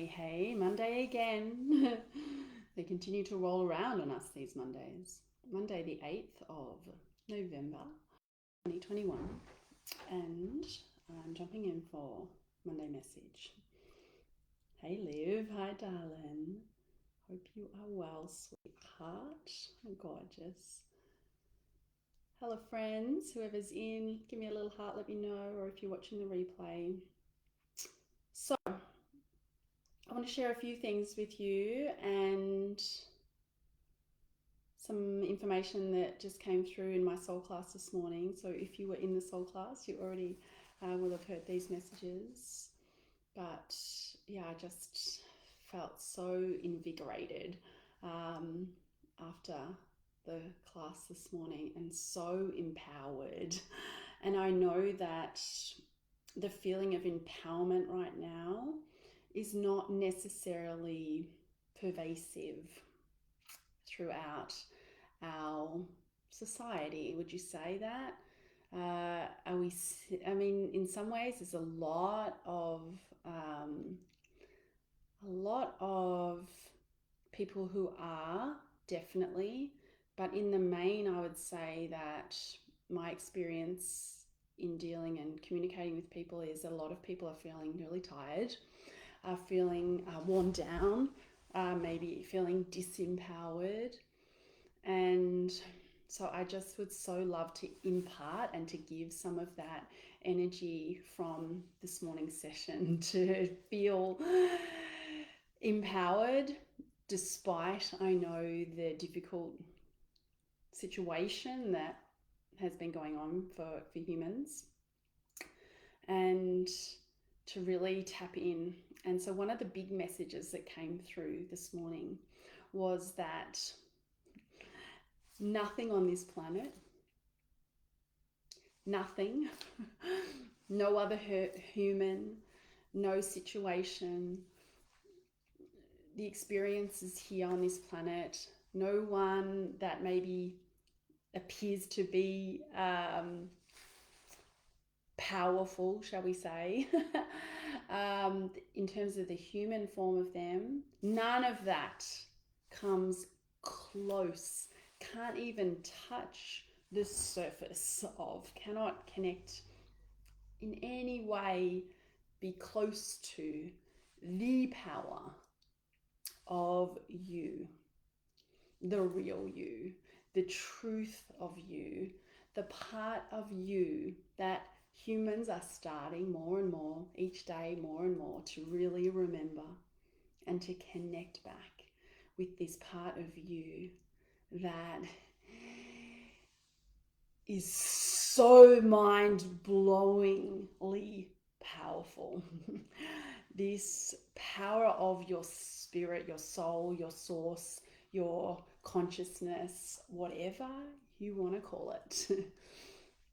Hey, Monday again. They continue to roll around on us these Mondays. Monday, the 8th of November 2021, and I'm jumping in for Monday message. Hey, Liv. Hi, darling. Hope you are well, sweetheart. Gorgeous. Hello, friends. Whoever's in, give me a little heart, let me know, or if you're watching the replay. So, I want to share a few things with you and some information that just came through in my soul class this morning. So if you were in the soul class, you already will have heard these messages. But yeah, I just felt so invigorated after the class this morning and so empowered. And I know that the feeling of empowerment right now is not necessarily pervasive throughout our society. Would you say that? Are we? I mean, in some ways, there's a lot of people who are definitely, but in the main, I would say that my experience in dealing and communicating with people is a lot of people are feeling really tired, are feeling worn down, maybe feeling disempowered. And so I just would so love to impart and to give some of that energy from this morning's session to feel empowered despite, I know, the difficult situation that has been going on for humans, and to really tap in. And so one of the big messages that came through this morning was that nothing on this planet, nothing, no other human, no situation, the experiences here on this planet, no one that maybe appears to be powerful, shall we say, in terms of the human form of them, none of that comes close, can't even touch the surface of, cannot connect in any way, be close to the power of you, the real you, the truth of you, the part of you that humans are starting more and more each day, more and more, to really remember and to connect back with this part of you that is so mind-blowingly powerful. This power of your spirit, your soul, your source, your consciousness, whatever you want to call it.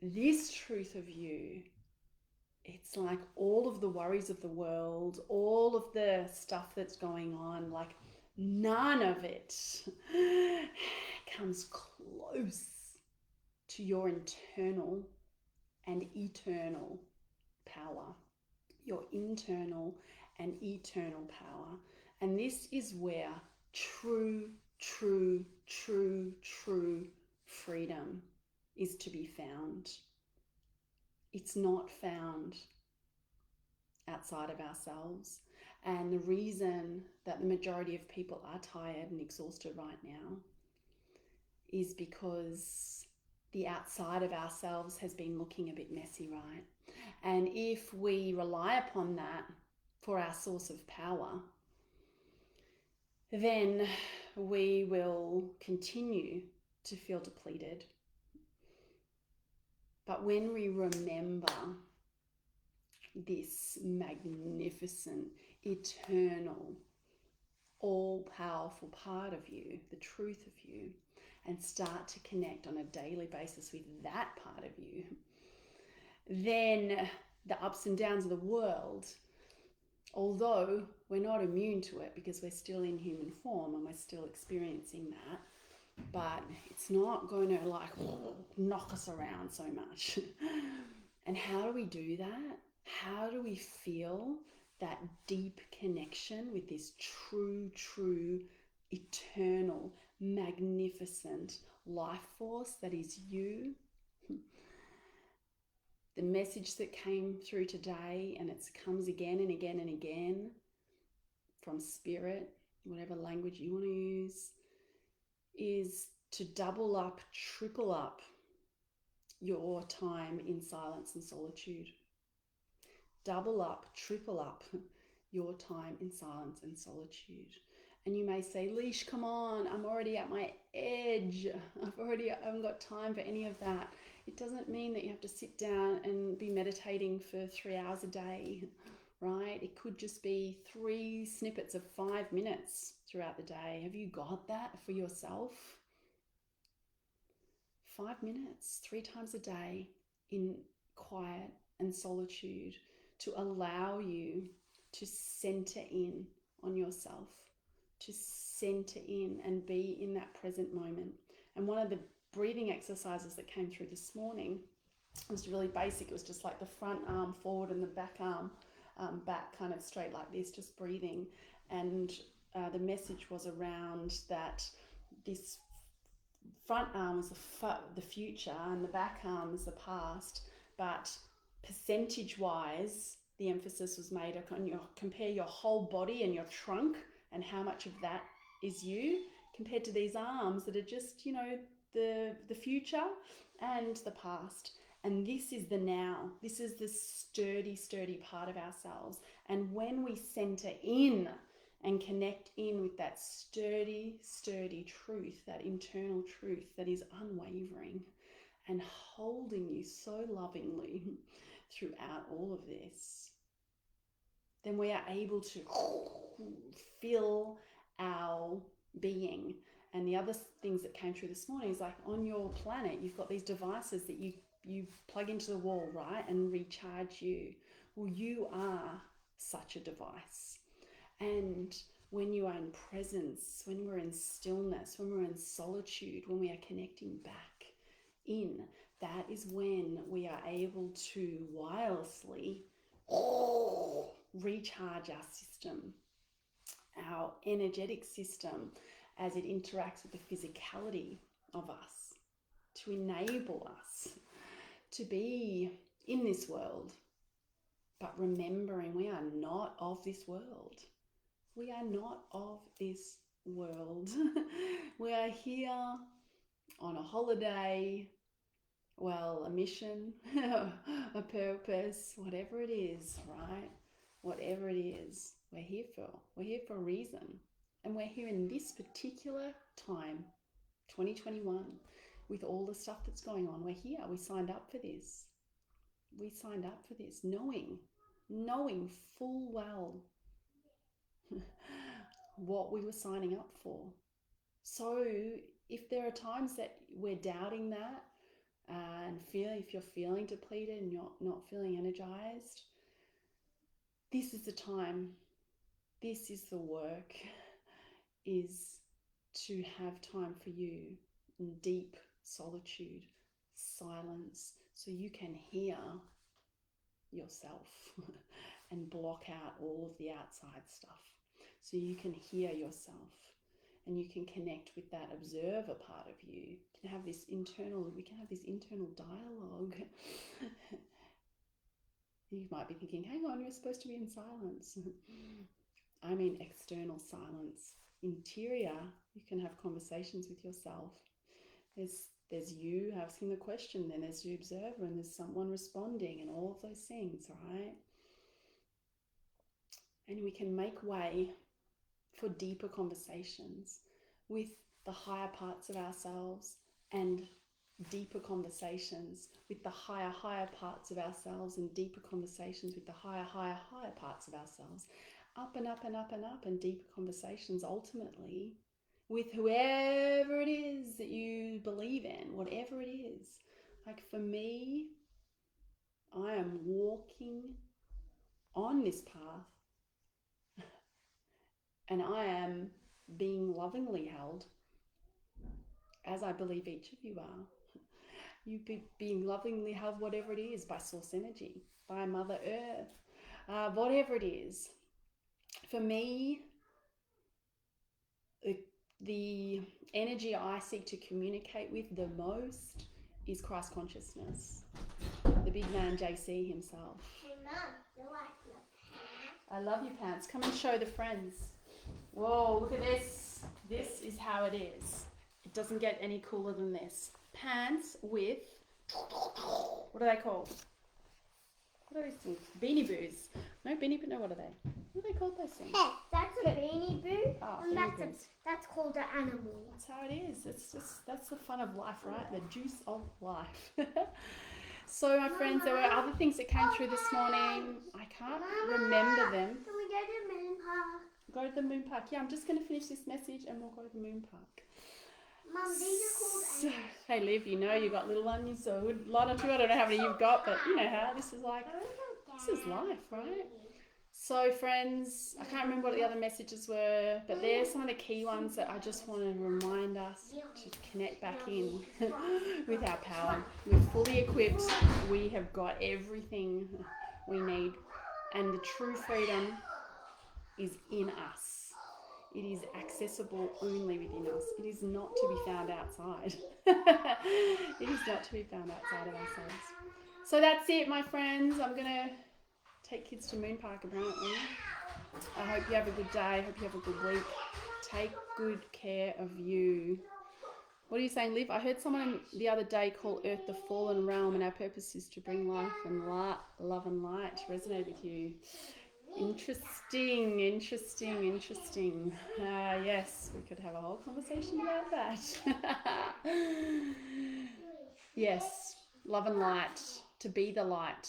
This truth of you, it's like all of the worries of the world, all of the stuff that's going on, like none of it comes close to your internal and eternal power, your internal and eternal power. And this is where true, true, true, true freedom is to be found. It's not found outside of ourselves. And the reason that the majority of people are tired and exhausted right now is because the outside of ourselves has been looking a bit messy, right? And if we rely upon that for our source of power, then we will continue to feel depleted. But when we remember this magnificent, eternal, all-powerful part of you, the truth of you, and start to connect on a daily basis with that part of you, then the ups and downs of the world, although we're not immune to it because we're still in human form and we're still experiencing that, but it's not going to like knock us around so much. And how do we do that? How do we feel that deep connection with this true, eternal, magnificent life force that is you. The message that came through today, and it comes again and again and again from spirit, whatever language you want to use, is to double up, triple up your time in silence and solitude. Double up, triple up your time in silence and solitude. And you may say, Leash, come on, I'm already at my edge. I haven't got time for any of that. It doesn't mean that you have to sit down and be meditating for 3 hours a day, right? It could just be 3 snippets of 5 minutes throughout the day. Have you got that for yourself? 5 minutes, 3 times a day in quiet and solitude to allow you to center in on yourself, to center in and be in that present moment. And one of the breathing exercises that came through this morning was really basic. It was just like the front arm forward and the back arm back, kind of straight like this, just breathing. And the message was around that this front arm is the future and the back arm is the past, but percentage wise the emphasis was made on compare your whole body and your trunk and how much of that is you compared to these arms that are just, the future and the past. And this is the now. This is the sturdy part of ourselves. And when we center in and connect in with that sturdy truth, that internal truth that is unwavering and holding you so lovingly throughout all of this, then we are able to fill our being. And the other things that came through this morning is like on your planet, you've got these devices that you plug into the wall, right, and recharge you. Well, you are such a device. And when you are in presence, when we're in stillness, when we're in solitude, when we are connecting back in, that is when we are able to wirelessly recharge our system, our energetic system, as it interacts with the physicality of us, to enable us to be in this world, but remembering we are not of this world. We are not of this world. We are here on a holiday, a mission, a purpose, whatever it is, right? Whatever it is, we're here for. We're here for a reason. And we're here in this particular time, 2021, with all the stuff that's going on. We're here. We signed up for this. We signed up for this, knowing full well what we were signing up for. So if there are times that we're doubting that, and if you're feeling depleted and you're not feeling energized, this is the time, this is the work, is to have time for you in deep solitude, silence, so you can hear yourself and block out all of the outside stuff. So you can hear yourself and you can connect with that observer part of you. We can have this internal dialogue. You might be thinking, hang on, you're supposed to be in silence. I mean external silence. Interior, you can have conversations with yourself. There's you asking the question, then there's the observer, and there's someone responding, and all of those things, right? And we can make way for deeper conversations with the higher parts of ourselves, and deeper conversations with the higher parts of ourselves, and deeper conversations with the higher parts of ourselves. Up and up and up and up, and deeper conversations ultimately with whoever it is that you believe in, whatever it is. Like for me, I am walking on this path and I am being lovingly held, as I believe each of you are. You being lovingly held, whatever it is, by Source Energy, by Mother Earth, whatever it is. For me, the energy I seek to communicate with the most is Christ consciousness. The big man JC himself. Hey Mum, you like my pants? I love your pants. Come and show the friends. Whoa, look at this. This is how it is. It doesn't get any cooler than this. Pants with, what are they called? What are these things? Beanie Boos. No, Beanie Boo, no, what are they? What are they called, those things? Hey, that's a beanie boo, Oh, and Beanie Boos. that's called an animal. That's how it is. That's the fun of life, right? The juice of life. So, my friends, there were other things that came through this morning. I can't remember them. Can we go to the moon park? Go to the moon park. Yeah, I'm just going to finish this message and we'll go to the moon park. Mum, these are called So, hey, Liv, you know you got little ones, so a lot of two. I don't know how many you've got, but you know how this is like. This is life, right? So, friends, I can't remember what the other messages were, but there's some of the key ones that I just want to remind us to connect back in with our power. We're fully equipped. We have got everything we need, and the true freedom is in us. It is accessible only within us. It is not to be found outside. It is not to be found outside of ourselves. So that's it, my friends. I'm going to take kids to Moon Park apparently. I hope you have a good day. I hope you have a good week. Take good care of you. What are you saying, Liv? I heard someone the other day call Earth the fallen realm, and our purpose is to bring life and love and light. Resonate with you. Interesting. Yes, we could have a whole conversation about that. Yes, love and light, to be the light,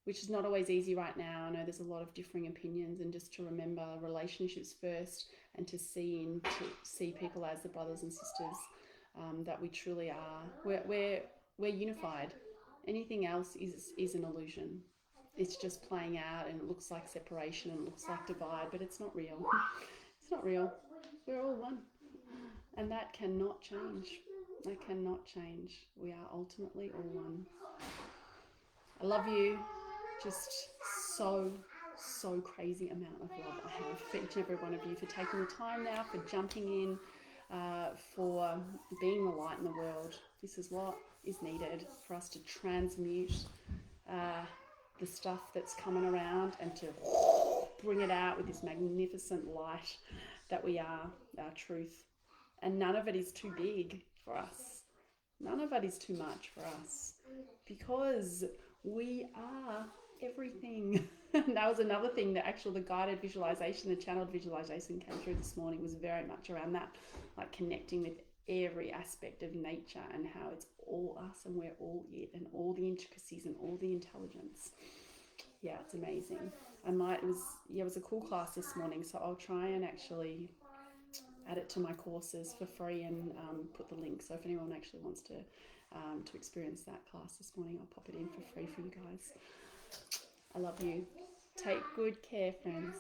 which is not always easy right now. I know there's a lot of differing opinions, and just to remember relationships first, and to see people as the brothers and sisters that we truly are. We're unified. Anything else is an illusion. It's just playing out, and it looks like separation and it looks like divide, but it's not real. It's not real. We're all one, and that cannot change. That cannot change. We are ultimately all one. I love you. Just so crazy amount of love I have for each and every one of you, for taking the time now, for jumping in, for being the light in the world. This is what is needed for us to transmute the stuff that's coming around, and to bring it out with this magnificent light that we are, our truth. And none of it is too big for us. None of it is too much for us, because we are everything. And that was another thing that actually the guided visualization, the channeled visualization came through this morning, was very much around that, like connecting with every aspect of nature and how it's all us and we're all it, and all the intricacies and all the intelligence. Yeah, it's amazing. It was a cool class this morning, so I'll try and actually add it to my courses for free, and put the link. So if anyone actually wants to experience that class this morning, I'll pop it in for free for you guys. I love you. Take good care, friends.